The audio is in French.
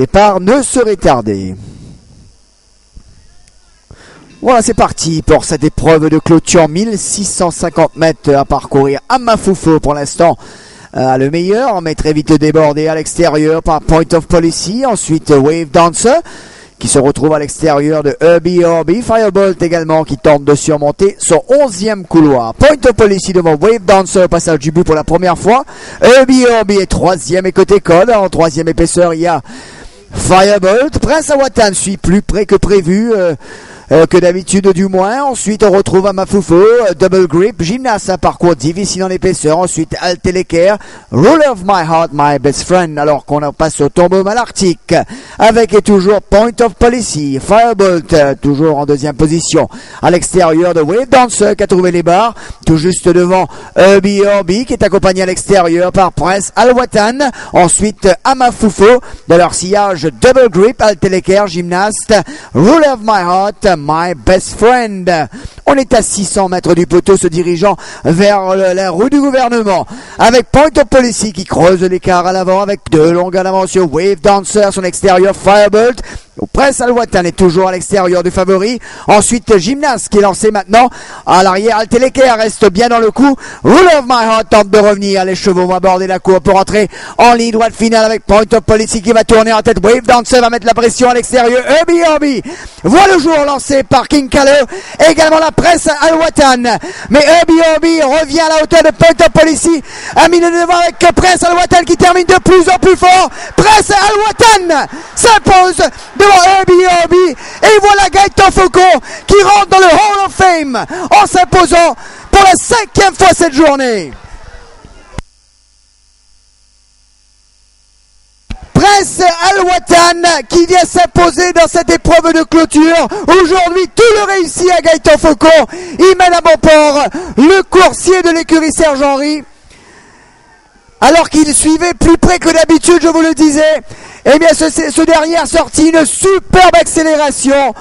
départ ne serait tardé. Voilà, c'est parti pour cette épreuve de clôture. 1650 mètres à parcourir à Mafufo pour l'instant. Le meilleur, mais très vite débordé à l'extérieur par Point of Policy. Ensuite, Wave Dancer qui se retrouve à l'extérieur de Herbie Orbie. Firebolt également qui tente de surmonter son 11e couloir. Point of Policy devant Wave Dancer au passage du but pour la première fois. Herbie Orbie est 3e et côté code. En 3e épaisseur, il y a Firebolt. Prince Awatan suit plus près que prévu. Que d'habitude du moins. Ensuite on retrouve à Mafufo, Double Grip, Gymnase, un parcours difficile en épaisseur. Ensuite Alteleker, Rule of My Heart, My Best Friend, alors qu'on en passe au tombeau malarctique avec et toujours Point of Policy. Firebolt toujours en 2e position à l'extérieur de Wave Dancer qui a trouvé les barres tout juste devant Herbie Orbie qui est accompagné à l'extérieur par Prince Alwatan. Ensuite Amafufo de leur sillage Double Grip, Alteleker, Gymnaste, Rule of My Heart, My Best Friend. On est à 600 mètres du poteau se dirigeant vers la roue du gouvernement avec Point of Policy qui creuse l'écart à l'avant avec 2 longues à l'avant sur Wave Dancer, son extérieur Firebolt. Prince Alwatan est toujours à l'extérieur du favori. Ensuite Gymnase qui est lancé maintenant à l'arrière. Alteleker reste bien dans le coup. Rule of My Heart tente de revenir. Les chevaux vont aborder la cour pour entrer en ligne droite finale avec Point of Policy qui va tourner en tête. Wave Dancer va mettre la pression à l'extérieur. Herbie Orbie voit le jour lancé par King Calais. Également la Prince Alwatan. Mais Herbie Orbie revient à la hauteur de Point of Policy. Un minute devant avec Prince Alwatan qui termine de plus en plus fort. Prince Alwatan s'impose devant Herbie Orbie. Et voilà Gaëtan Faucon qui rentre dans le Hall of Fame en s'imposant pour la 5e fois cette journée. Prince Alwatan qui vient s'imposer dans cette épreuve de clôture. Aujourd'hui, tout le réussit à Gaëtan Faucon. Il mène à bon port le coursier de l'écurie Serge Henry. Alors qu'il suivait plus près que d'habitude, je vous le disais. Eh bien, ce dernier a sorti une superbe accélération.